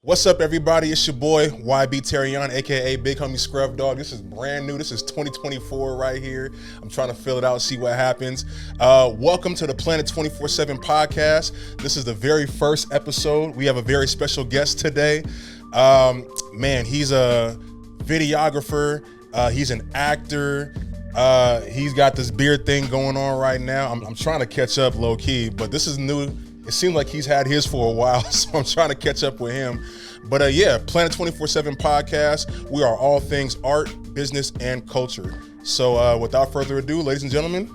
What's up, everybody? It's your boy, YB Terrion, aka Big Homie Scrub Dog. This is brand new. This is 2024 right here. I'm trying to fill it out, see what happens. Welcome to the Planet 24/7 podcast. This is the very first episode. We have a very special guest today. Man, he's a videographer. He's an actor. He's got this beard thing going on right now. I'm trying to catch up low key, but this is new. It seems like he's had his for a while, so I'm trying to catch up with him. But yeah, Planet 24/7 podcast. We are all things art, business, and culture. So without further ado, ladies and gentlemen,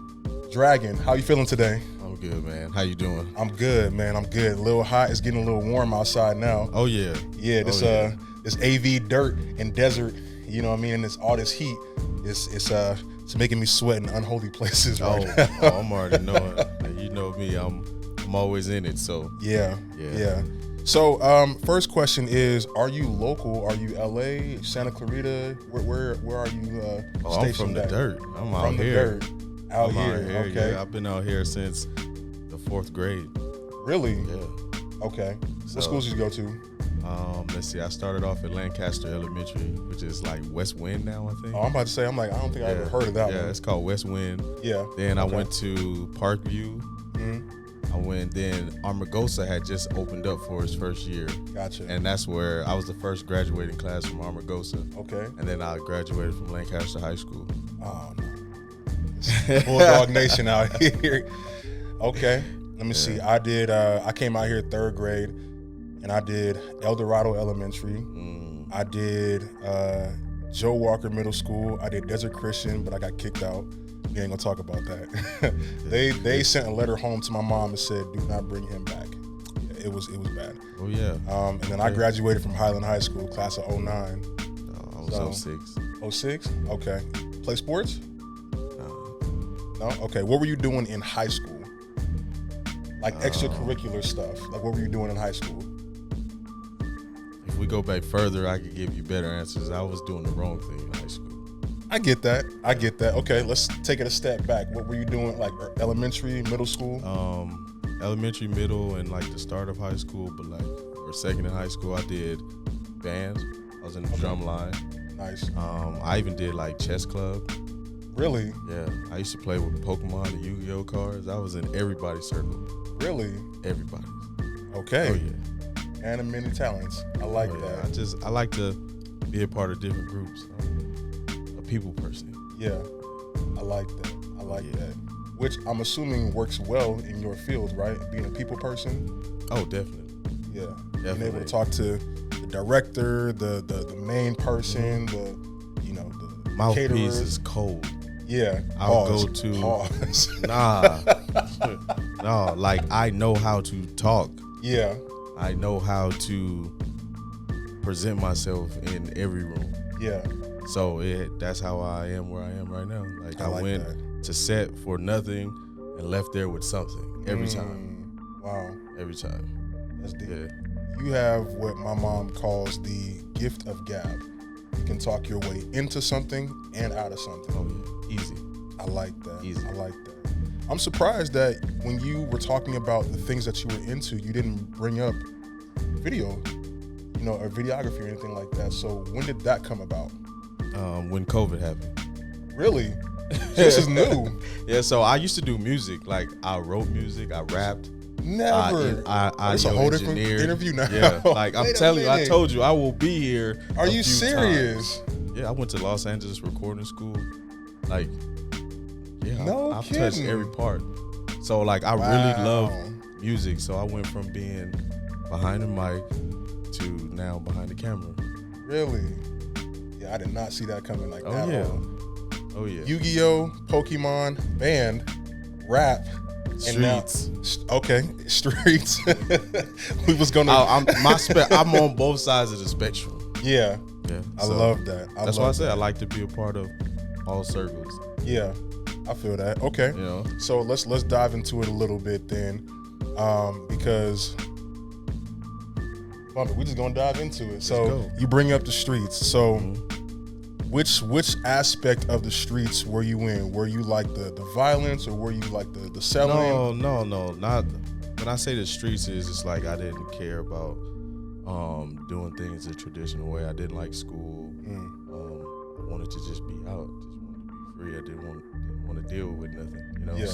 Dragon, how you feeling today? I'm good, man. How you doing? I'm good, man. I'm good. A little hot. It's getting a little warm outside now. Oh yeah. Yeah. This AV dirt and desert. You know what I mean? And all this heat. It's making me sweat in unholy places right now. Oh, I'm already knowing. You know me. I'm always in it. So yeah. So first question is: are you local? Are you LA, Santa Clarita? Where are you stationed? I'm from the dirt. I'm out here. Out here. Okay. Yeah, I've been out here since the 4th grade. Really? Yeah. Okay. What schools did you go to? Let's see. I started off at Lancaster Elementary, which is like West Wind now, I think. Oh, I'm about to say. I don't think I ever heard of that one. Yeah, it's called West Wind. Yeah. Then I went to Parkview. Mm-hmm. Then Amargosa had just opened up for his first year. Gotcha. And that's where I was the first graduating class from Amargosa. Okay. And then I graduated from Lancaster High School. Oh, no. It's Bulldog Nation out here. Okay. Let me see. I came out here 3rd grade, and I did El Dorado Elementary. I did Joe Walker Middle School. I did Desert Christian, but I got kicked out. We ain't gonna talk about that. They sent a letter home to my mom and said, "Do not bring him back." Yeah, it was bad. Oh yeah. And then I graduated from Highland High School, class of 09. I was 06. 06? Okay. Play sports? No? Okay. What were you doing in high school? Like extracurricular stuff. Like what were you doing in high school? If we go back further, I could give you better answers. I was doing the wrong thing in high school. I get that. Okay, let's take it a step back. What were you doing, like elementary, middle school? Elementary, middle, and like the start of high school, but like or second in high school, I did bands. I was in the drum line. Nice. I even did like chess club. Really? Yeah. I used to play with Pokemon and Yu-Gi-Oh cards. I was in everybody's circle. Really? Everybody's. Okay. Oh yeah. And many talents. I like that. I like to be a part of different groups. People person. Yeah, I like that. That. Which I'm assuming works well in your field, right? Being a people person. Oh, definitely. Yeah, definitely. Being able to talk to the director, the main person, the mouthpiece caterers. Is cold. Yeah, I'll go to pause. No, like I know how to talk. Yeah, I know how to present myself in every room. Yeah. So that's how I am where I am right now. Like I went to set for nothing and left there with something every time. Wow. Every time. That's deep. Yeah. You have what my mom calls the gift of gab. You can talk your way into something and out of something. Oh yeah, easy. I like that. Easy. I like that. I'm surprised that when you were talking about the things that you were into, you didn't bring up video, or videography or anything like that. So when did that come about? When COVID happened. Really? This is new. Yeah, so I used to do music. Like I wrote music, I rapped. Never. It's a whole different interview now. Yeah, like I'm telling you, I told you I will be here. Are you serious? Times. Yeah, I went to Los Angeles recording school. Like, yeah, I've kidding. touched every part. So like I really love music. So I went from being behind the mic to now behind the camera. Really? Yeah, I did not see that coming like that. Oh yeah. Yu-Gi-Oh, Pokemon, band, rap, streets. And now, streets. We was gonna. I'm on both sides of the spectrum. Yeah. I love that. That's why I said I like to be a part of all circles. Yeah, I feel that. Okay. So let's dive into it a little bit then, because. We're just gonna dive into it. So you bring up the streets. So which aspect of the streets were you in? Were you like the violence, or were you like the selling? No, not. When I say the streets, it's like I didn't care about doing things the traditional way. I didn't like school. I wanted to just be out, just wanted to be free. I didn't want to deal with nothing, you know. Yeah.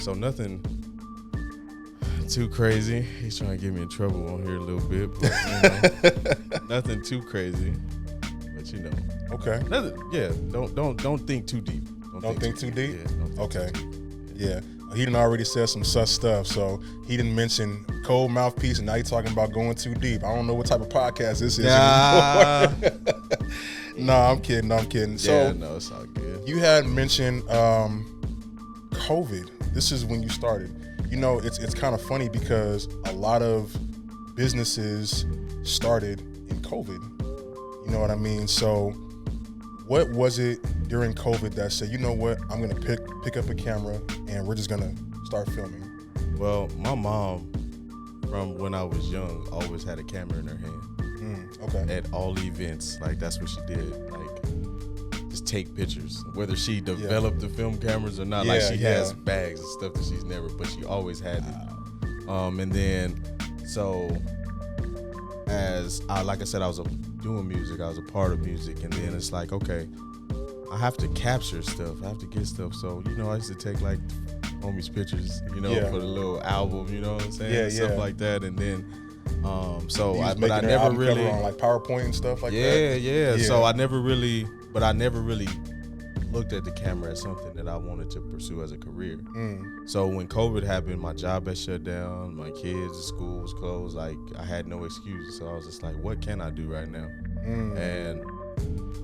So nothing too crazy. He's trying to get me in trouble on here a little bit, but nothing too crazy. But Okay. Don't think too deep. Don't think too deep? Yeah, don't think Okay. too deep. Yeah. He done already said some sus stuff, so he didn't mention cold mouthpiece, and now he's talking about going too deep. I don't know what type of podcast this is anymore. No, I'm kidding. So no, it's all good. you had mentioned COVID. This is when you started. It's kind of funny because a lot of businesses started in COVID. You know what I mean? So what was it during COVID that said, you know what, I'm gonna pick up a camera and we're just gonna start filming? Well, my mom, from when I was young, always had a camera in her hand. Okay. At all events, like that's what she did. Like just take pictures. Whether she developed the film cameras or not, like she has bags of stuff that she's never, but she always had it. And then so like I said, I was doing music, I was a part of music, and then it's like, okay, I have to capture stuff, I have to get stuff. So I used to take like homies pictures, for the little album, you know what I'm saying, stuff like that. And then I never really on like PowerPoint and stuff like that. Yeah. So I never really looked at the camera as something that I wanted to pursue as a career. So when COVID happened, my job had shut down, my kids' school was closed, like I had no excuses. So I was just like, what can I do right now? And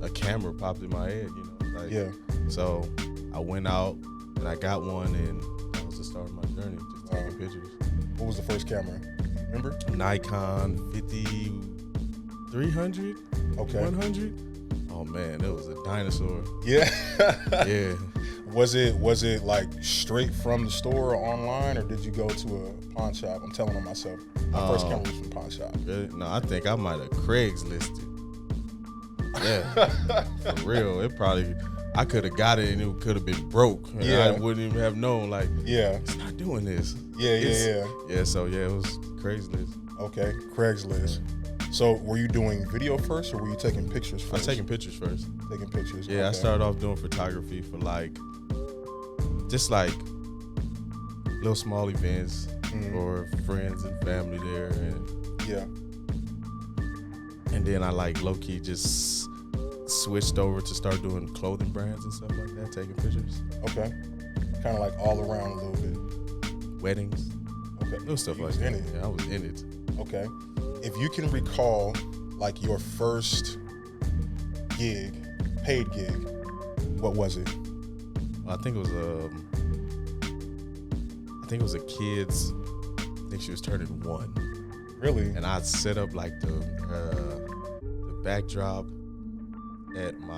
a camera popped in my head, So I went out and I got one, and that was the start of my journey, just taking pictures. What was the first camera? Remember? Nikon 5300, 100. Oh man, it was a dinosaur. Yeah. Yeah. Was it like straight from the store or online, or did you go to a pawn shop? I'm telling on myself. My first camera was from pawn shop. Really? No, I think I might have Craiglisted. Yeah. For real. I could have got it and it could have been broke. And I wouldn't even have known, like, it's not doing this. Yeah, so it was Craigslist. Okay, Craigslist. So were you doing video first, or were you taking pictures first? I was taking pictures first. Taking pictures. Yeah, okay. I started off doing photography for just little small events for friends and family there, and then I low-key just switched over to start doing clothing brands and stuff like that, taking pictures. Okay, kind of like all around a little bit. Weddings. Okay, little stuff like that. Yeah, I was in it. Okay. If you can recall, like your first gig, paid gig, what was it? I think it was a kid's. I think she was turning 1. Really? And I set up like the backdrop at my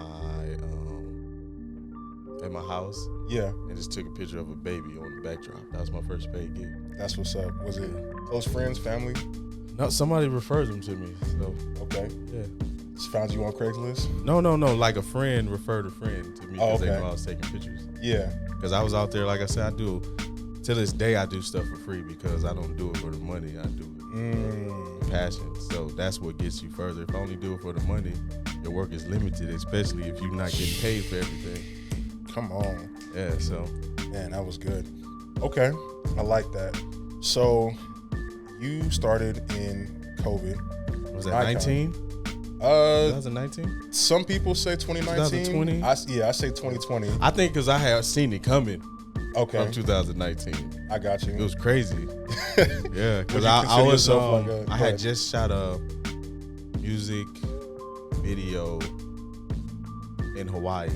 house. Yeah. And just took a picture of a baby on the backdrop. That was my first paid gig. That's what's up. Was it close friends, family? No, somebody referred them to me. So okay. Yeah. Just found you on Craigslist? No. Like a friend referred a friend to me because they knew I was taking pictures. Yeah. Because I was out there, like I said, to this day I do stuff for free because I don't do it for the money. I do it for passion. So that's what gets you further. If I only do it for the money, your work is limited, especially if you're not getting paid for everything. Come on. Yeah, so. Man, that was good. Okay, I like that. So you started in COVID. Was that 19? 2019? Some people say 2019. 2020? I say 2020. I think because I had seen it coming. Okay. From 2019. I got you. It was crazy. Yeah, because I was I had just shot a music video in Hawaii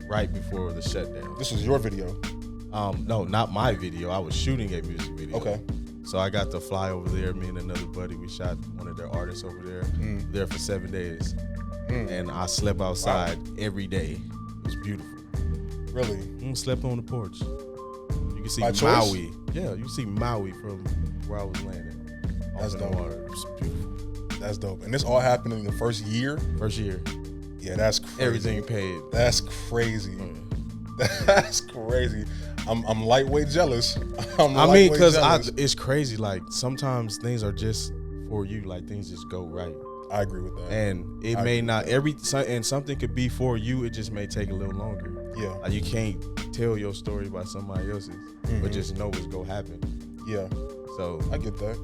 right before the shutdown. This was your video? No, not my video. I was shooting a music video. Okay. So I got to fly over there. Me and another buddy, we shot one of their artists over there. There for 7 days, and I slept outside every day. It was beautiful. Really? Slept on the porch. You can see By Maui. Choice? Yeah, you see Maui from where I was landing. That's dope. Water. It was beautiful. That's dope. And this all happened in the first year? First year. Yeah, that's crazy. Everything paid. That's crazy. That's crazy. I'm lightweight jealous. Because it's crazy. Like sometimes things are just for you. Like things just go right. I agree with that. And it may not and something could be for you. It just may take a little longer. Yeah. Like you can't tell your story by somebody else's, but just know what's gonna happen. Yeah. So I get that.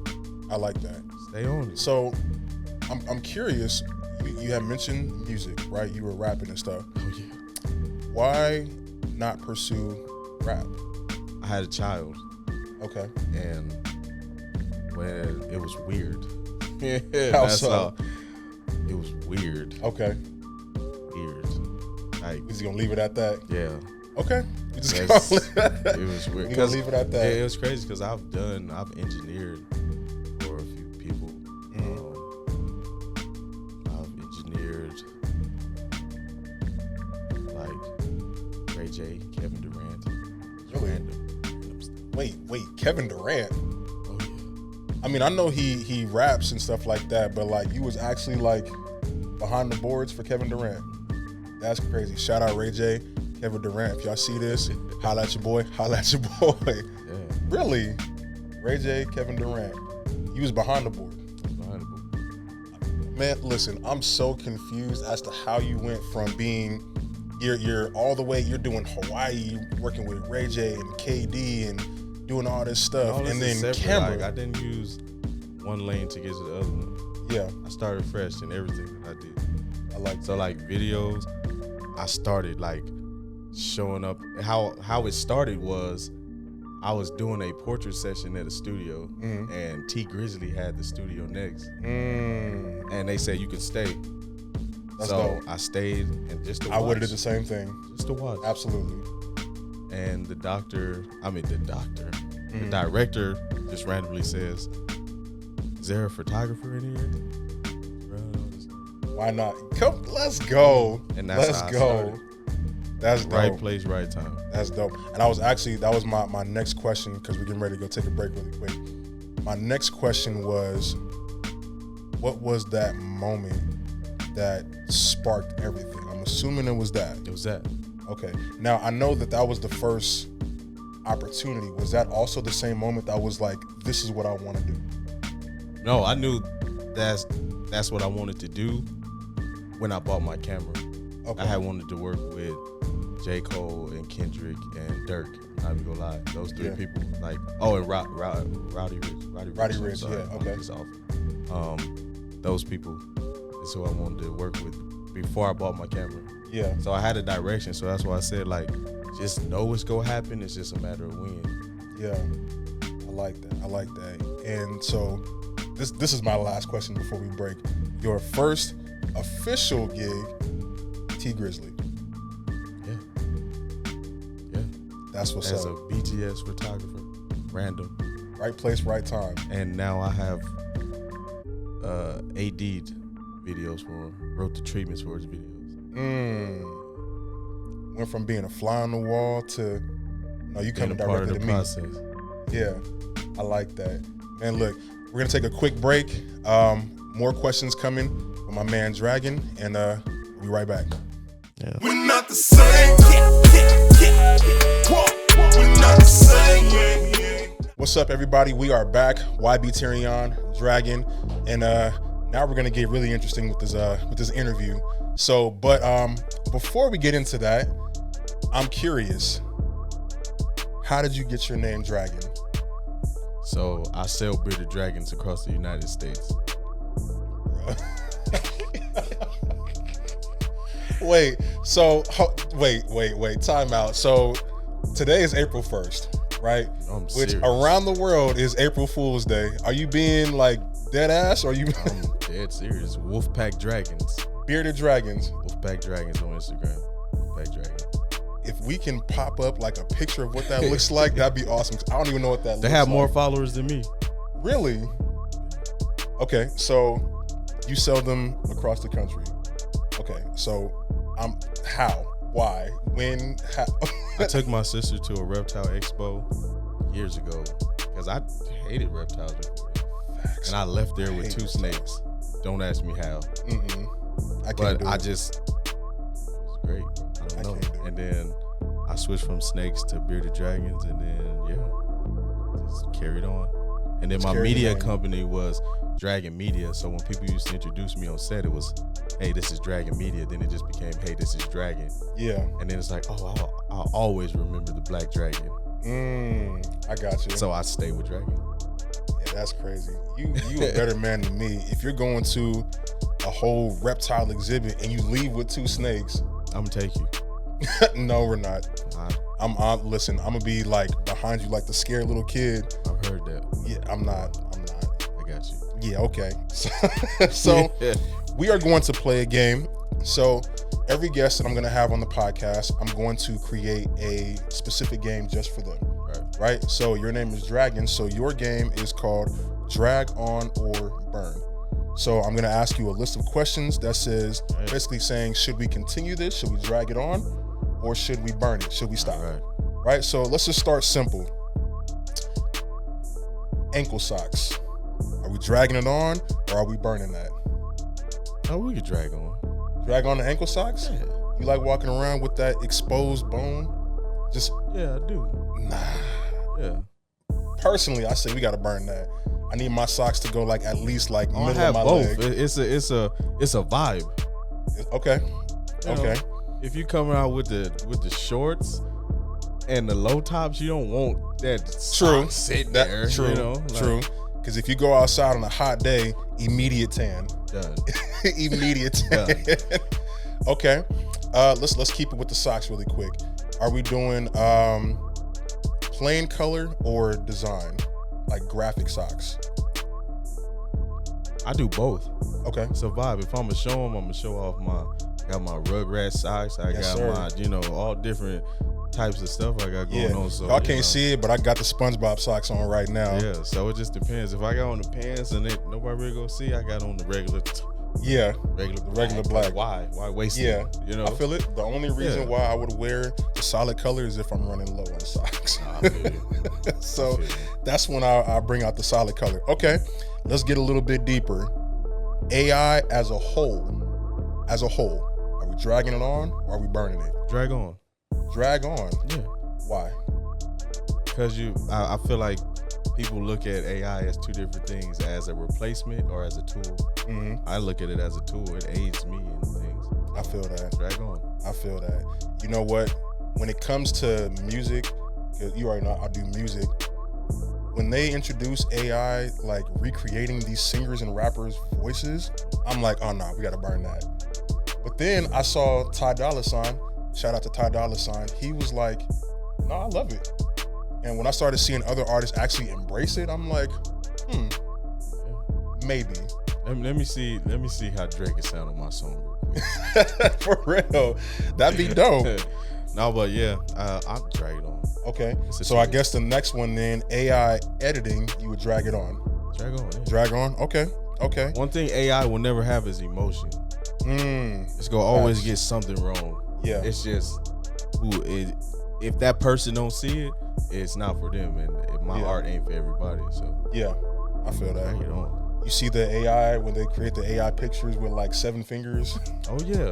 I like that. Stay on it. So I'm curious. You had mentioned music, right? You were rapping and stuff. Oh yeah. Why not pursue rap? I had a child. Okay. And when it was weird. How so? It was weird. Okay. Weird. Like, is he gonna leave it at that? Yeah. Okay. You just it was weird. You gonna leave it at that? Yeah, it was crazy because I've engineered for a few people. I've engineered like Ray J, Kevin Durant. Really? Random stuff. Wait, Kevin Durant. Oh yeah. I mean, I know he raps and stuff like that, but like you was actually like behind the boards for Kevin Durant. That's crazy. Shout out Ray J, Kevin Durant. If y'all see this, holla at your boy. Holla at your boy. Yeah. Really? Ray J, Kevin Durant. You was behind the board. Behind the board. Man, listen, I'm so confused as to how you went from being you're all the way, you're doing Hawaii, working with Ray J and KD and doing all this stuff, and then camera. Like, I didn't use one lane to get to the other one. Yeah. I started fresh in everything that I did. I like so that. Like videos, I started like showing up. How it started was I was doing a portrait session at a studio, and T Grizzly had the studio next, and they said you can stay. That's so dope. I stayed and just to watch. I would have did the same thing. Just to watch. Absolutely. And the director just randomly says, "Is there a photographer in here?" Why not? Come, let's go. And that's let's how I go. started. That's dope. Right place, right time. That's dope. And that was my next question, because we're getting ready to go take a break really quick. My next question was, what was that moment that sparked everything? I'm assuming it was that. It was that. Okay. Now, I know that was the first opportunity. Was that also the same moment that was like, this is what I want to do? No, I knew that's what I wanted to do when I bought my camera. Okay. I had wanted to work with J. Cole and Kendrick and Dirk. Not even gonna lie, those three people. Like, and Roddy Ricch. Yeah, okay. Those people is who I wanted to work with before I bought my camera. Yeah. So I had a direction, so that's why I said, like, just know what's gonna happen. It's just a matter of when. Yeah, I like that. And so this is my last question before we break. Your first official gig, T Grizzly. Yeah. That's what's up. As up. a BTS photographer, random. Right place, right time. And now I have AD'd videos for him, wrote the treatments for his videos. Went from being a fly on the wall to you coming directly to me. Process. Yeah, I like that. Man, look, we're gonna take a quick break. More questions coming from my man Dragon, and we'll be right back. Yeah. We're not the same. We're not the same. What's up, everybody? We are back. YB Terrion, Dragon, and now we're gonna get really interesting with this interview. So, but before we get into that, I'm curious. How did you get your name Dragon? So I sell bearded dragons across the United States. Wait, time out. So today is April 1st, right? Which serious. Around the world is April Fool's Day. Are you being like dead ass, or are you I'm dead serious. Wolfpack Dragons. Bearded Dragons? Wolfpack Dragons on Instagram. Wolfpack Dragons. If we can pop up like a picture of what that looks like, that'd be awesome. 'Cause I don't even know what that looks like. They have more followers than me. Really? Okay, so you sell them across the country. Okay, so how? Why? When? How? I took my sister to a reptile expo years ago because I hated reptiles before. And I left there with 2 snakes. Don't ask me how. I can't do it. It was great. I don't know. And then I switched from snakes to bearded dragons, and then just carried on. And then my media company was Dragon Media. So when people used to introduce me on set, it was, hey, this is Dragon Media. Then it just became, hey, this is Dragon. Yeah. And then it's like, oh, I'll always remember the Black Dragon. I got you. So I stay with Dragon. Yeah, that's crazy. You a better man than me. If you're going to a whole reptile exhibit and you leave with 2 snakes, I'm gonna take you. No, we're not. Listen, I'm gonna be like behind you like the scared little kid. I've heard that. Yeah, I'm not. I got you. Yeah, okay. So we are going to play a game. So every guest that I'm gonna have on the podcast, I'm going to create a specific game just for them. Right? So your name is Dragon, so your game is called Drag On or Burn. So I'm gonna ask you a list of questions that says, basically saying, should we continue this? Should we drag it on? Or should we burn it? Should we stop? Right? So let's just start simple. Ankle socks. Are we dragging it on or are we burning that? Oh, we could drag on. Drag on the ankle socks? Yeah. You like walking around with that exposed bone? Yeah, I do. Nah. Yeah. Personally, I say we gotta burn that. I need my socks to go like at least like middle have of my both. leg. It's a vibe. Okay. You know, if you come out with the shorts and the low tops, you don't want that sock sitting there. True. You know? True. Because if you go outside on a hot day, immediate tan. Done. Immediate tan. Done. Okay. Let's keep it with the socks really quick. Are we doing plain color or design, like graphic socks? I do both. Okay. It's a vibe. If I'm gonna show them, I'm gonna show off got my Rugrat socks. I got my, all different types of stuff I got going on. So y'all can't see it, but I got the SpongeBob socks on right now. Yeah. So it just depends. If I got on the pants and nobody really gonna see, I got on the regular. Yeah. Regular black. Why waste it? Yeah. I feel it. The only reason why I would wear the solid color is if I'm running low on socks. I feel you. So that's when I bring out the solid color. Okay. Let's get a little bit deeper. AI as a whole. Are we dragging it on or are we burning it? Drag on. Drag on? Yeah. Why? Because I feel like people look at AI as 2 different things, as a replacement or as a tool. Mm-hmm. I look at it as a tool. It aids me in things. I feel that. Drag on. I feel that. You know what? When it comes to music, because you already know I do music, when they introduce AI, like recreating these singers and rappers' voices, I'm like, oh no, we gotta burn that. But then I saw Ty Dolla $ign, shout out to Ty Dolla $ign, he was like, no, I love it. And when I started seeing other artists actually embrace it, I'm like, maybe. Let me see how Drake can sound on my song real quick. For real. That'd be dope. No, but yeah, I'll drag it on. Okay. So I guess the next one then, AI editing, you would drag it on. Drag on, yeah. Drag on? Okay. One thing AI will never have is emotion. It's gonna always get something wrong. Yeah. It's just if that person don't see it, it's not for them, and my art ain't for everybody. So yeah, I feel that. Drag it on. You see the AI when they create the AI pictures with like 7 fingers? Oh yeah,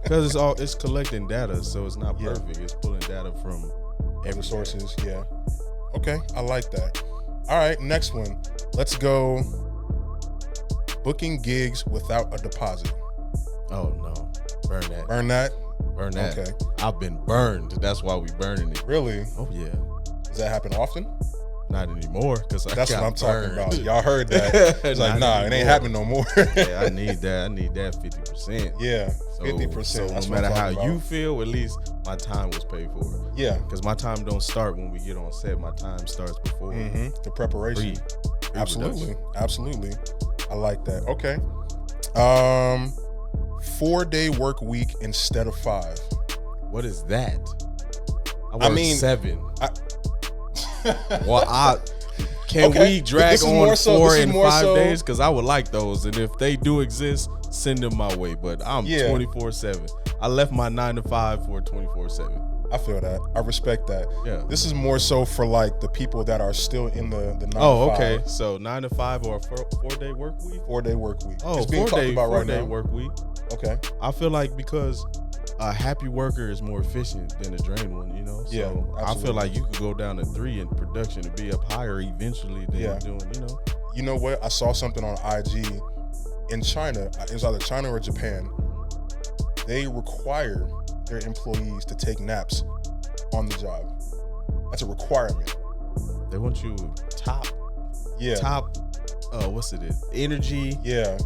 because it's collecting data, so it's not perfect. It's pulling data from every sources. Yeah. Okay, I like that. All right, next one. Let's go. Booking gigs without a deposit. Oh no, burn that. Burn that. Burn that. Okay. I've been burned. That's why we burning it. Really? Oh yeah. Does that happen often? Not anymore, because that's what I'm burned. talking about. Y'all heard that? It's like, nah, it ain't happening no more. Yeah, I need that 50%. Yeah, 50%. So no matter how you feel, at least my time was paid for. Yeah, because my time don't start when we get on set. My time starts before the preparation. Absolutely. I like that. Okay. 4-day work week instead of 5. What is that? I mean 7. We drag on 4 and 5 days? Because I would like those, and if they do exist, send them my way. But I'm 24/7. I left my 9 to 5 for 24/7. I feel that. I respect that. Yeah. This is more so for like the people that are still in the 9 to 5. Oh, okay. So 9 to 5 or a 4-day work week? 4-day work week. Oh, it's being talked about right now. 4-day work week. Okay. I feel like because a happy worker is more efficient than a drained one, you know? So Yeah, I absolutely. feel like you could go down to 3 in production and be up higher eventually than you're doing, you know? You know what? I saw something on IG in China. It was either China or Japan. They require their employees to take naps on the job. That's a requirement. They want you top, energy, mental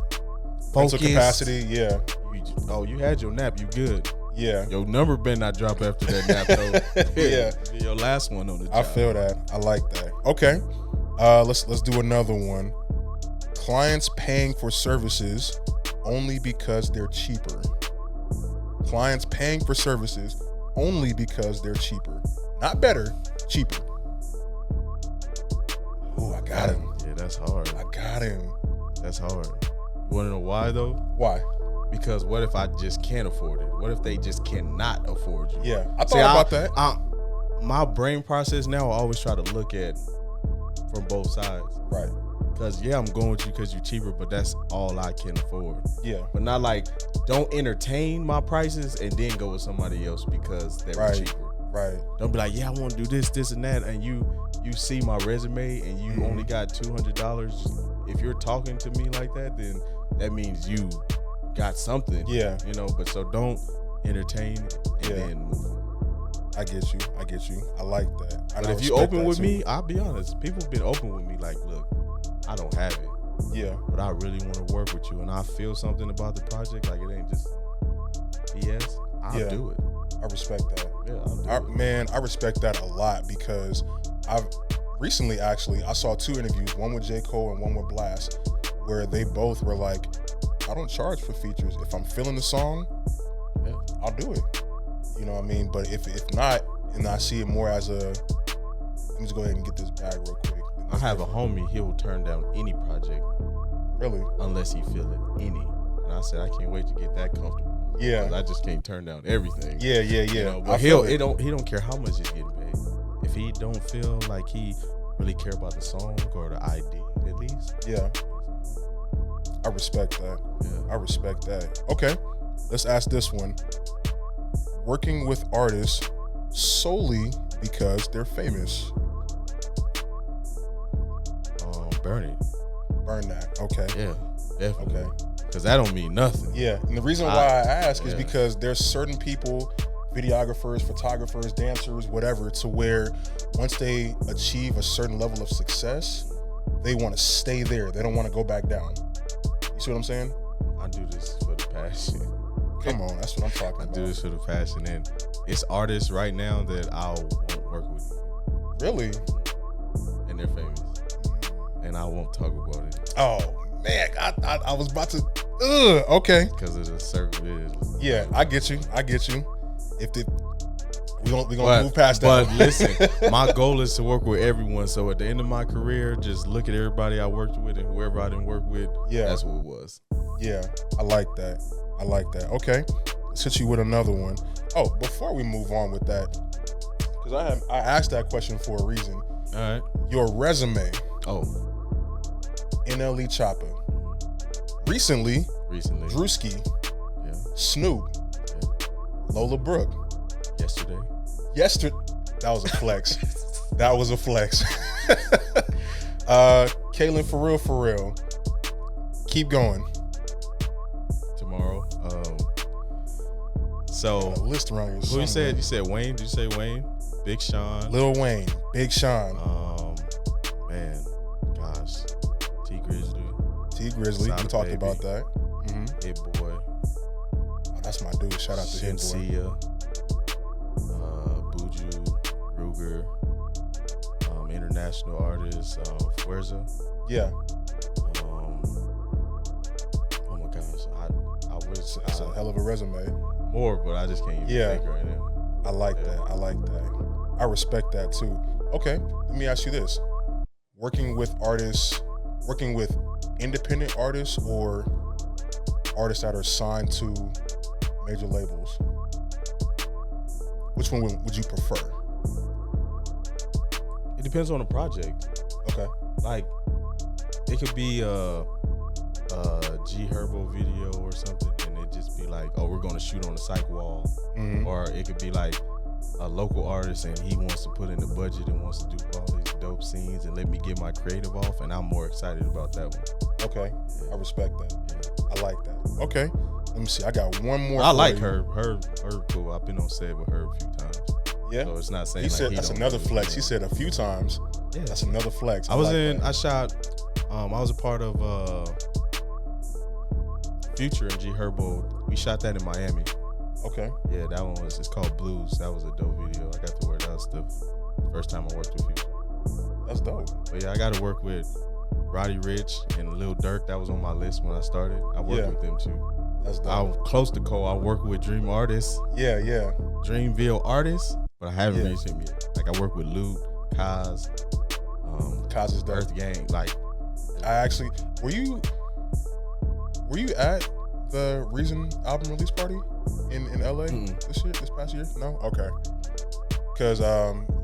focus. capacity, You had your nap, you good. yeah. Your number better not drop after that nap, though. Yeah. Be your last one on the job. I feel that. I like that. Okay, let's do another one. Clients paying for services only because they're cheaper. Clients paying for services only because they're cheaper. Not better, cheaper. Ooh, I got him. Yeah, that's hard. I got him. That's hard. You want to know why, though? Why? Because what if I just can't afford it? What if they just cannot afford you? Yeah, I thought about that. My brain process now, I always try to look at from both sides. Right. Because, I'm going with you because you're cheaper, but that's all I can afford. Yeah. But not like, don't entertain my prices and then go with somebody else because they were cheaper. Right. Don't be like, I want to do this, and that, and you see my resume and you only got $200. If you're talking to me like that, then that means you got something. Yeah. You know, but so don't entertain and then move on. I get you. I like that. But if you open with me, I'll be honest. People have been open with me like, look, I don't have it. Yeah. But I really want to work with you, and I feel something about the project. Like, it ain't just BS. I'll do it. I respect that. Yeah, I'll do it. Man, I respect that a lot because I've recently actually, I saw 2 interviews, one with J. Cole and one with Blast, where they both were like, I don't charge for features. If I'm feeling the song, I'll do it. You know what I mean? But if not, and I see it more as a, let me just go ahead and get this bag real quick. I have a homie, he'll turn down any project. Really? Unless he feel it, any. And I said, I can't wait to get that comfortable. Yeah. I just can't turn down everything. Yeah. You know, but he don't care how much he's getting paid. If he don't feel like he really care about the song or the idea, at least. Yeah. I respect that. Yeah. I respect that. Okay. Let's ask this one. Working with artists solely because they're famous. Burn it. Burn that. Okay. Yeah, definitely. Okay. Because that don't mean nothing. Yeah. And the reason why I ask is because there's certain people, videographers, photographers, dancers, whatever, to where once they achieve a certain level of success, they want to stay there. They don't want to go back down. You see what I'm saying? I do this for the passion. Come on, that's what I'm talking about. I do this for the passion, and it's artists right now that I won't work with. Really? And they're famous. And I won't talk about it. Oh man, I was about to. Okay. Because of the circle. Yeah, I get you. If we gonna move past that. But listen, my goal is to work with everyone. So at the end of my career, just look at everybody I worked with and whoever I didn't work with. Yeah, that's what it was. Yeah, I like that. Okay, let's hit you with another one. Oh, before we move on with that, because I asked that question for a reason. All right. Your resume. Oh. NLE Chopper. Recently. Drewski. Yeah. Snoop. Yeah. Lola Brooke. Yesterday. That was a flex. Kaylin for real. Keep going. Tomorrow. So list around here. Who you said? You said Wayne? Did you say Wayne? Big Sean. Lil Wayne. Big Sean. Man, gosh. T Grizzly. We talked about that. Hit Boy. Oh, that's my dude. Shout out to Hit Boy. Buju, Ruger, international artists, Fuerza. Yeah. Oh my gosh, I wish it's a hell of a resume. More, but I just can't even think right now. I like that. I respect that too. Okay, let me ask you this: working with independent artists or artists that are signed to major labels, which one would you prefer? It depends on the project. Okay. Like, it could be a G Herbo video or something, and just be like, oh, we're gonna shoot on the psych wall, or it could be like a local artist and he wants to put in the budget and wants to do all these dope scenes and let me get my creative off, and I'm more excited about that one. Okay, I respect that. I like that. Okay, let me see. I got one more. I like her. Her cool. I've been on set with her a few times. Yeah. So it's not saying He like said he that's don't another do flex. it. He said a few times. Yeah. That's another flex. I was like in. that. I shot. I was a part of Future and G Herbo. We shot that in Miami. Okay. Yeah, that one was. It's called Blues. That was a dope video. I got to work. That was the first time I worked with Future. That's dope. But yeah, I got to work with Roddy Ricch and Lil Durk. That was on my list when I started. I worked with them too. That's dope. I'm close to Cole. I work with Dream Artists, Yeah. Dreamville Artists, but I haven't Yeah. reached him yet. Like I work with Luke, Kaz, Kaz is dope. Earth Gang. Like I actually were you at the Reason album release party in LA this past year? No? Okay. Because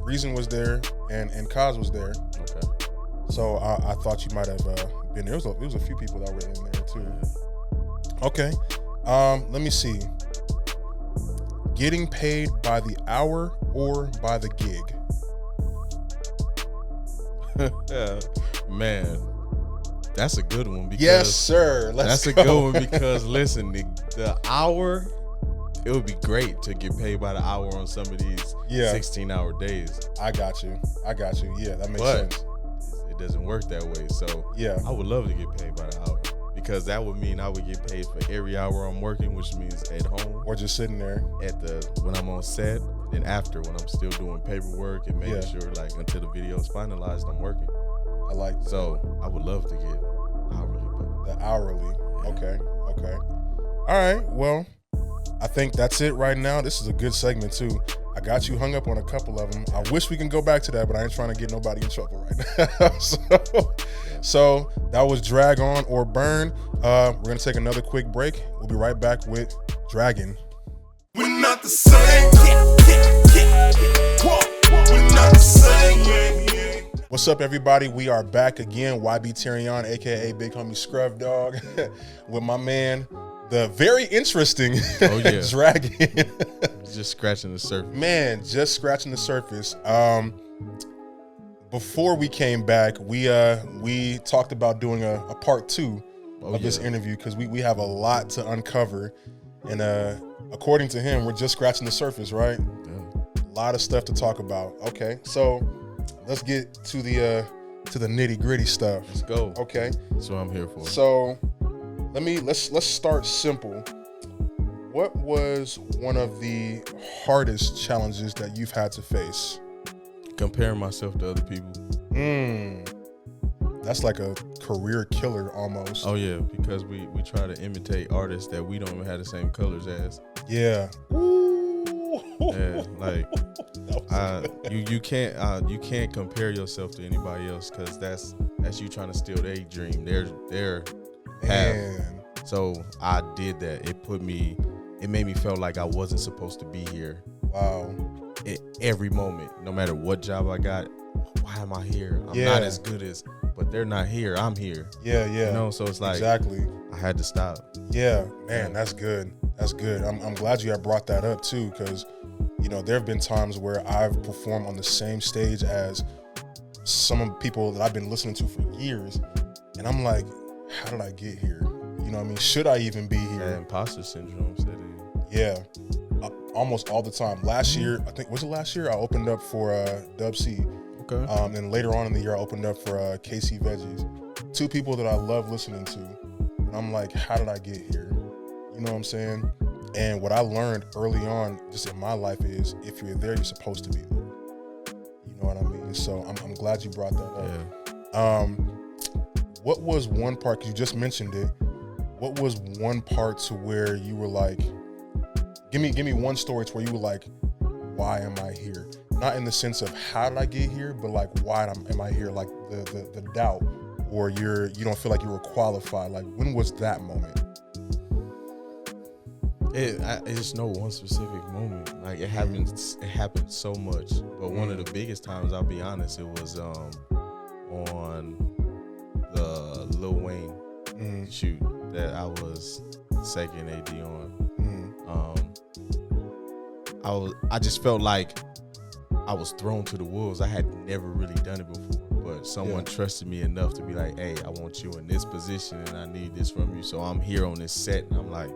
Reason was there and Kaz was there. okay. So I thought you might have been there. It was a few people that were in there too. Okay. Let me see. Getting paid by the hour or by the gig? Man, that's a good one because Yes, sir. Let's that's go. a good one because listen, the hour, it would be great to get paid by the hour on some of these 16-hour days. I got you. Yeah, that makes But sense. it doesn't work that way. So Yeah. I would love to get paid by the hour because that would mean I would get paid for every hour I'm working, which means at home, Or just sitting there. when I'm on set, and after when I'm still doing paperwork and making sure like until the video is finalized, I'm working. I like that. So I would love to get hourly, but The hourly. Okay. All right. Well, I think that's it right now. This is a good segment too. I got you hung up on a couple of them. I wish we can go back to that, but I ain't trying to get nobody in trouble right now. So that was Drag On or Burn. We're gonna take another quick break. We'll be right back with Dragon. We're not the same. We're not the same. What's up, everybody? We are back again. YB Terrion, aka Big Homie Scrub Dog, with my man, the very interesting Dragon. just scratching the surface. Man, just scratching the surface. Before we came back, we talked about doing a part 2 of this interview because we have a lot to uncover, and according to him, we're just scratching the surface, right? Yeah. A lot of stuff to talk about. Okay, so let's get to the nitty gritty stuff. Let's go. Okay, That's what I'm here for. so let's start simple. What was one of the hardest challenges that you've had to face? Comparing myself to other people. That's like a career killer almost. Oh yeah, because we try to imitate artists that we don't even have the same colors as. Yeah. Yeah, like you can't compare yourself to anybody else because that's you trying to steal their dream, their path. Man. So I did that. It made me feel like I wasn't supposed to be here. Wow. At every moment, no matter what job I got, why am I here? I'm not as good as, but they're not here. I'm here. Yeah. You know, so it's like exactly. I had to stop. Yeah, man, that's good. I'm glad you have brought that up too, because there have been times where I've performed on the same stage as some of the people that I've been listening to for years, and I'm like, how did I get here? You know what I mean? Should I even be here? That imposter syndrome set in. Yeah, almost all the time. Last year, I think, was it last year? I opened up for Dub C. Okay. And later on in the year, I opened up for KC Veggies. 2 people that I love listening to. And I'm like, how did I get here? You know what I'm saying? And what I learned early on, just in my life, is if you're there, you're supposed to be there. You know what I mean? So I'm glad you brought that up. Yeah. What was one part, because you just mentioned it, what was one part to where you were like, give me one story to where you were like, why am I here? Not in the sense of how did I get here, but like, why am I here? Like the doubt, or you don't feel like you were qualified. Like, when was that moment? It's no one specific moment. Like it happens so much. But one of the biggest times, I'll be honest, it was on the Lil Wayne shoot that I was second AD on. I just felt like I was thrown to the wolves. I had never really done it before, but someone trusted me enough to be like, hey, I want you in this position and I need this from you. So I'm here on this set and I'm like,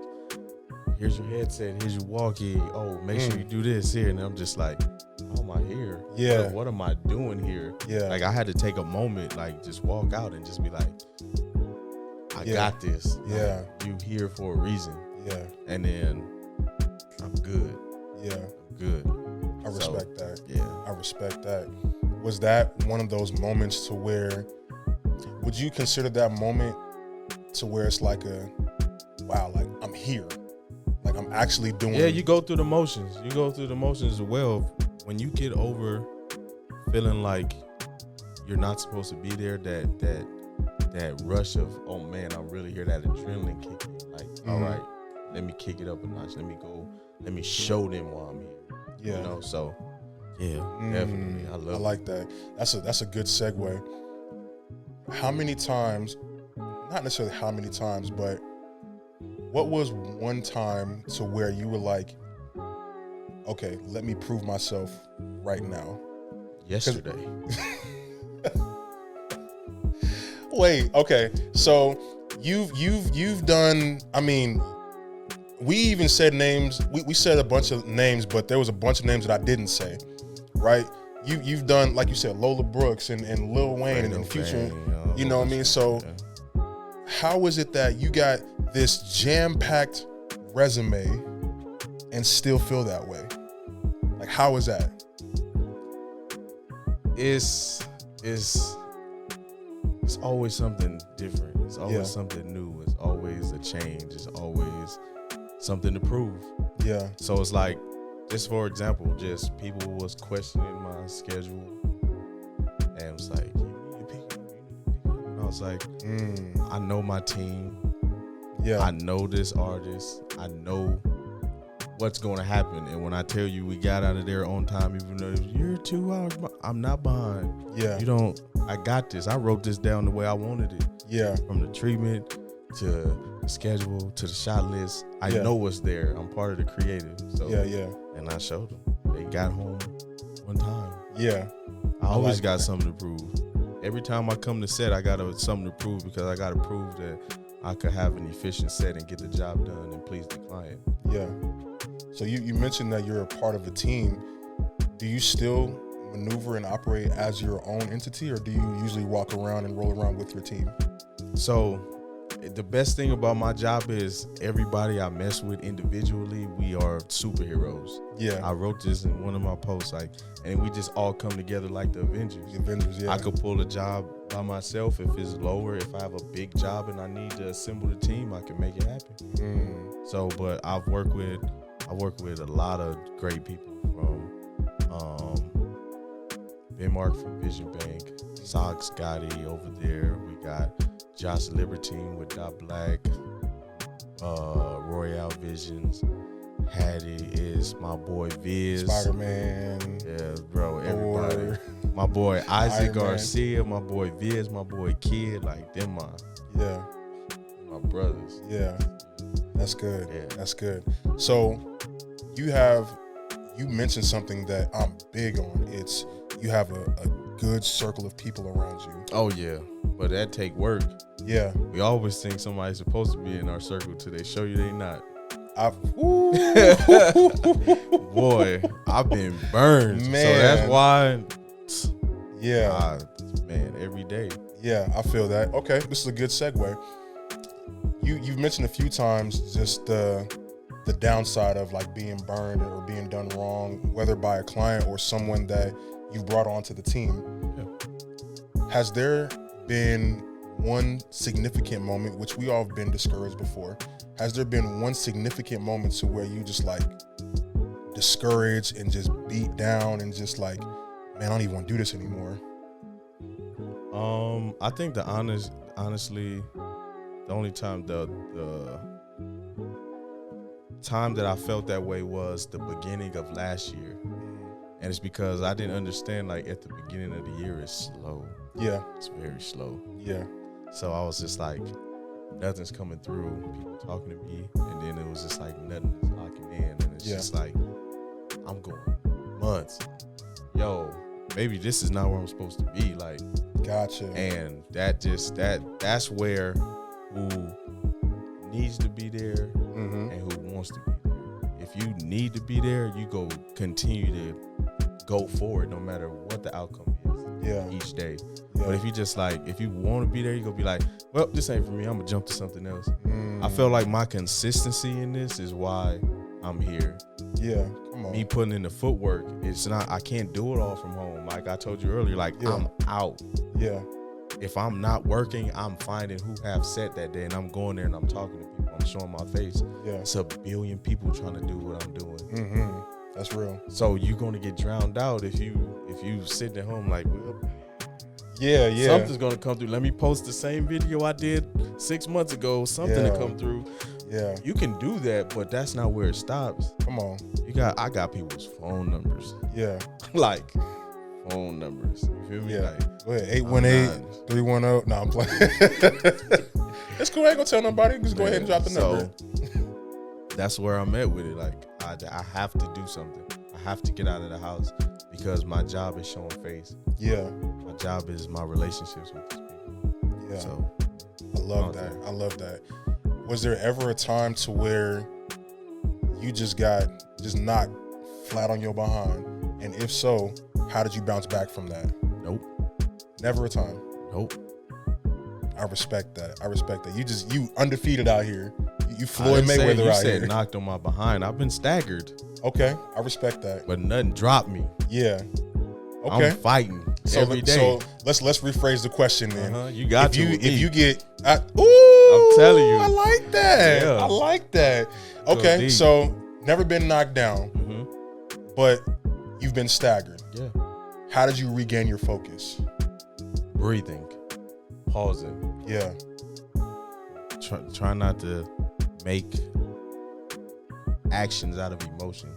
here's your headset, here's your walkie. Oh, make sure you do this here. And I'm just like, how am I here? Yeah. What am I doing here? Yeah. Like I had to take a moment, like just walk out and just be like, I got this. Yeah. Like, you here for a reason. Yeah. And then I'm good. Yeah. I'm good. I respect that. Yeah. I respect that. Was that one of those moments to where, would you consider that moment to where it's like wow, like I'm here. Like I'm actually doing. Yeah, you go through the motions. You go through the motions as well. When you get over feeling like you're not supposed to be there, that rush of, oh man, I'm really here, that adrenaline kick. Like, all right, let me kick it up a notch. Let me show them why I'm here. Yeah. You know, so yeah, definitely. I like that. That's a good segue. How many times, not necessarily how many times, but what was one time to where you were like, okay, let me prove myself right now? Yesterday. Wait, okay. So you've done, I mean, we even said names. We said a bunch of names, but there was a bunch of names that I didn't say, right? You've done, like you said, Lola Brooks and Lil Wayne and Future, you know what I mean? So how is it that you got this jam-packed resume and still feel that way? Like, how is that? It's always something different. It's always something new. It's always a change. It's always something to prove. Yeah. So it's like, just for example, just people was questioning my schedule and it was like, you need to pick it up. And I was like, I know my team. Yeah. I know this artist. I know what's going to happen. And when I tell you we got out of there on time, even though you're 2 hours, I'm not behind. Yeah. I got this. I wrote this down the way I wanted it. Yeah. From the treatment to the schedule to the shot list. I know what's there. I'm part of the creative. So yeah. And I showed them. They got home one time. Yeah. I always like got that. something to prove. Every time I come to set, I got something to prove because I got to prove that I could have an efficient set and get the job done and please the client. Yeah. So you mentioned that you're a part of a team. Do you still maneuver and operate as your own entity, or do you usually walk around and roll around with your team? So the best thing about my job is everybody I mess with individually, we are superheroes. Yeah. I wrote this in one of my posts, and we just all come together like the Avengers. The Avengers, yeah. I could pull a job by myself if it's lower. If I have a big job and I need to assemble the team, I can make it happen. So, but I work with a lot of great people from Ben Mark from Vision Bank, Sox Gotti over there. We got Josh Libertine with Dot Black, Royale Visions. Hattie is my boy Viz. Spider-Man. Yeah, bro, everybody. My boy Isaac Garcia, my boy Viz, my boy Kid, like them my brothers. Yeah. That's good. Yeah. That's good. So you mentioned something that I'm big on. It's you have a good circle of people around you. Oh yeah, but that take work. Yeah. We always think somebody's supposed to be in our circle till they show you they not. Boy, I've been burned. Man. So that's why. Yeah. Man, every day. Yeah, I feel that. Okay, this is a good segue. You've mentioned a few times just the downside of like being burned or being done wrong, whether by a client or someone that you've brought onto the team. Yeah. Has there been one significant moment, which we all have been discouraged before, has there been one significant moment to where you just like discouraged and just beat down and just like, man, I don't even want to do this anymore? I think honestly, the only time the time that I felt that way was the beginning of last year. And it's because I didn't understand, like, at the beginning of the year, it's slow. Yeah. It's very slow. Yeah. So I was just like, nothing's coming through. People talking to me, and then it was just like nothing is locking in, and it's just like I'm going months. Yo, maybe this is not where I'm supposed to be. Like, gotcha. And that's where who needs to be there and who wants to be there. If you need to be there, you go continue to go forward no matter what the outcome is each day. But if you just like, if you want to be there, you gonna be like, well, this ain't for me, I'm gonna jump to something else. I feel like my consistency in this is why I'm here. Yeah, come on. Me putting in the footwork, it's not, I can't do it all from home. Like I told you earlier, like I'm out. Yeah. If I'm not working, I'm finding who have set that day, and I'm going there and I'm talking to people. I'm showing my face. Yeah. It's a billion people trying to do what I'm doing. That's real. So you're gonna get drowned out if you sitting at home like, well, something's gonna come through. Let me post the same video I did 6 months ago. Something to come through. Yeah. You can do that, but that's not where it stops. Come on. I got people's phone numbers. Yeah. Like phone numbers. You feel me? Yeah. Like, go ahead. 818-310. No, I'm playing. It's cool. I ain't gonna tell nobody. Just go ahead and drop the number. That's where I'm at with it. Like I have to do something. I have to get out of the house because my job is showing face. Yeah. My job is my relationships with these people. Yeah. So I love that. I love that. Was there ever a time to where you just got knocked flat on your behind? And if so, how did you bounce back from that? Nope. Never a time. Nope. I respect that. You undefeated out here. You Floyd Mayweather you out said here. Knocked on my behind. I've been staggered. Okay, I respect that. But nothing dropped me. Yeah. Okay. I'm fighting every day. So let's rephrase the question then. You got if you get, I'm telling you. I like that. Yeah. I like that. Okay, so never been knocked down, but you've been staggered. Yeah. How did you regain your focus? Breathing, pausing. Yeah. Try not to make actions out of emotion.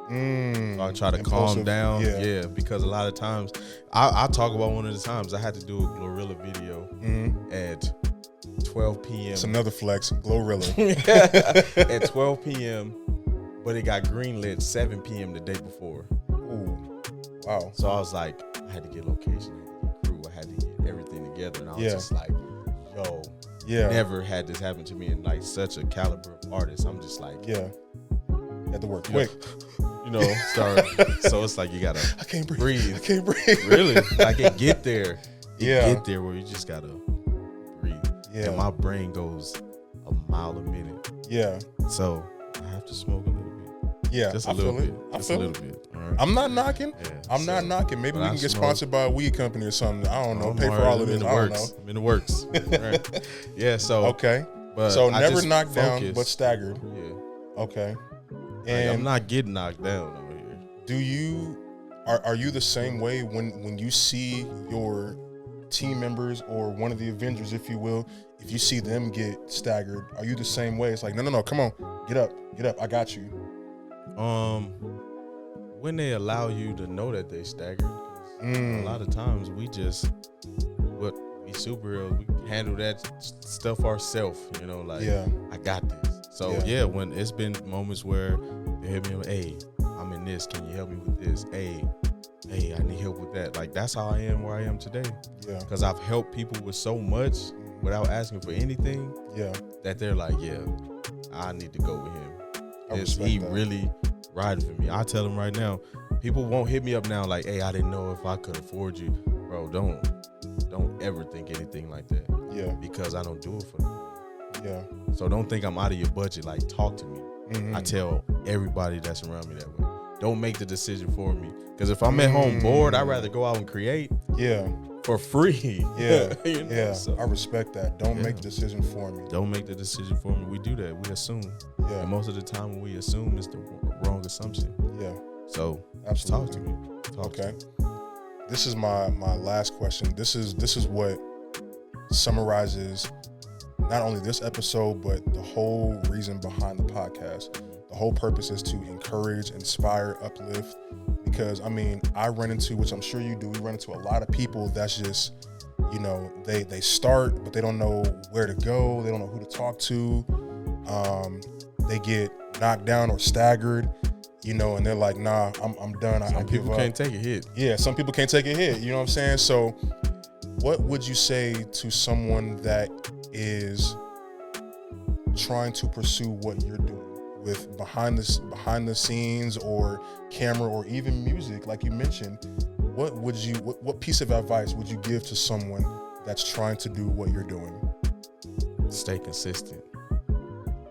So I try to calm down. Yeah, because a lot of times, I'll talk about one of the times I had to do a Glorilla video at 12 p.m. It's another flex, Glorilla. At 12 p.m., but it got greenlit 7 p.m. the day before. Ooh, wow. So I was like, I had to get location, I had to get crew, I had to get everything together. And I was just like, yo, never had this happen to me. And like such a caliber of artist, I'm just like, you had to work quick. Sorry. So it's like you gotta I can't breathe. breathe. I can't breathe. Really? Like it get there. Get there where you just gotta breathe. Yeah. And my brain goes a mile a minute. Yeah. So I have to smoke a little bit. Yeah. Just a little bit. Just a little bit. All right. I'm not knocking. Yeah, I'm not knocking. Maybe we can get sponsored by a weed company or something. I don't know. I'm Pay for all of this. I don't know. I'm in the works. Right. Yeah. So okay. But so I never just knocked down, focus. but staggered. Yeah. Okay. Like, And I'm not getting knocked down over here. do you are you the same way when you see your team members or one of the Avengers, if you will, if you see them get staggered, are you the same way? It's like, no, come on, get up, I got you. When they allow you to know that they staggered, a lot of times we superheroes, we handle that stuff ourselves, like I got this. So when it's been moments where they hit me, hey, I'm in this, can you help me with this? Hey, I need help with that. Like that's how I am where I am today. Yeah. Because I've helped people with so much without asking for anything. Yeah. That they're like, I need to go with him. He really riding for me. I tell them right now, people won't hit me up now like, hey, I didn't know if I could afford you. Bro, don't ever think anything like that. Yeah. Because I don't do it for them. Yeah. So don't think I'm out of your budget. Like, talk to me. I tell everybody that's around me that way. Don't make the decision for me. Because if I'm at home bored, I'd rather go out and create. Yeah. For free. Yeah. So, I respect that. Don't make the decision for me. Don't make the decision for me. We do that. We assume. Yeah. And most of the time when we assume, it's the wrong assumption. Yeah. So absolutely. Talk to me. Okay. This is my last question. This is what summarizes not only this episode, but the whole reason behind the podcast. The whole purpose is to encourage, inspire, uplift. We Because I mean, I run into, which I'm sure you do, we run into a lot of people that's just, you know, they start, but they don't know where to go. They don't know who to talk to. They get knocked down or staggered, you know, and they're like, nah, I'm done. Some people can't take a hit. Yeah, some people can't take a hit. You know what I'm saying? So what would you say to someone that is trying to pursue what you're doing with behind the scenes or camera or even music, like you mentioned? What piece of advice would you give to someone that's trying to do what you're doing? Stay consistent.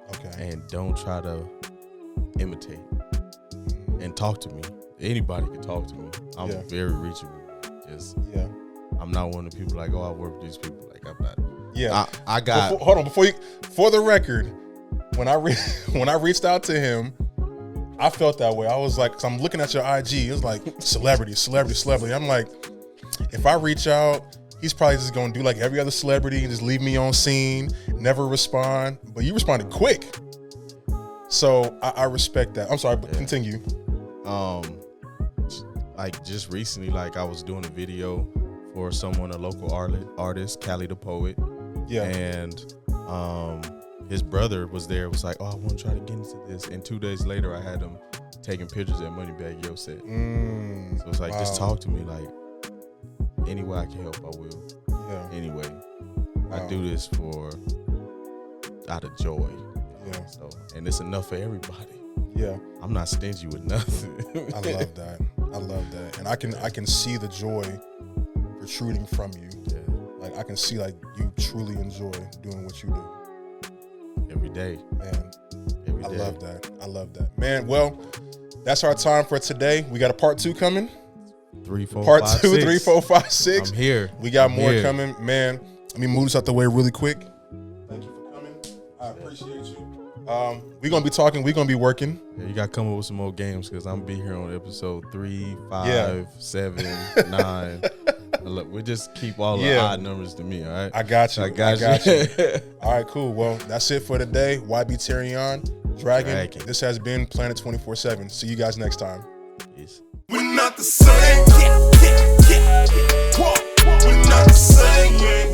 Okay. And don't try to imitate. And talk to me. Anybody can talk to me. I'm very reachable. I'm not one of the people like, oh, I work with these people. Like, I'm not. Yeah. I got. For the record, when I reached out to him, I felt that way. I was like, cause I'm looking at your IG. It was like celebrity. I'm like, if I reach out, he's probably just gonna do like every other celebrity and just leave me on scene, never respond. But you responded quick, so I respect that. I'm sorry, but continue. Like just recently, like I was doing a video for someone, a local artist, Callie the Poet. Yeah. And his brother was there, was like, oh, I want to try to get into this. And 2 days later, I had him taking pictures at Moneybag Yo set. So it's like, just talk to me. Like, any way I can help, I will. Yeah. Anyway, I do this out of joy. Yeah. So, and it's enough for everybody. Yeah. I'm not stingy with nothing. I love that. And I can see the joy protruding from you. Yeah. Like I can see like you truly enjoy doing what you do. Every day. Man. Every day. I love that. Man, well, that's our time for today. We got a part 2 coming. 3, 4, part 5, 2, 6. 3, 4, 5, 6. I'm here. We got more coming. Man, let me move this out the way really quick. Thank you for coming. I appreciate you. We're going to be talking. We're going to be working. Yeah, you got to come up with some more games because I'm going to be here on episode 3, 5, 7, 9. Look, we just keep all the odd numbers to me, all right? I got you. I got you. All right, cool. Well, that's it for today. YB Terrion, Dragon. This has been Planet 24/7. See you guys next time. Peace. We're not the same. We're not the same.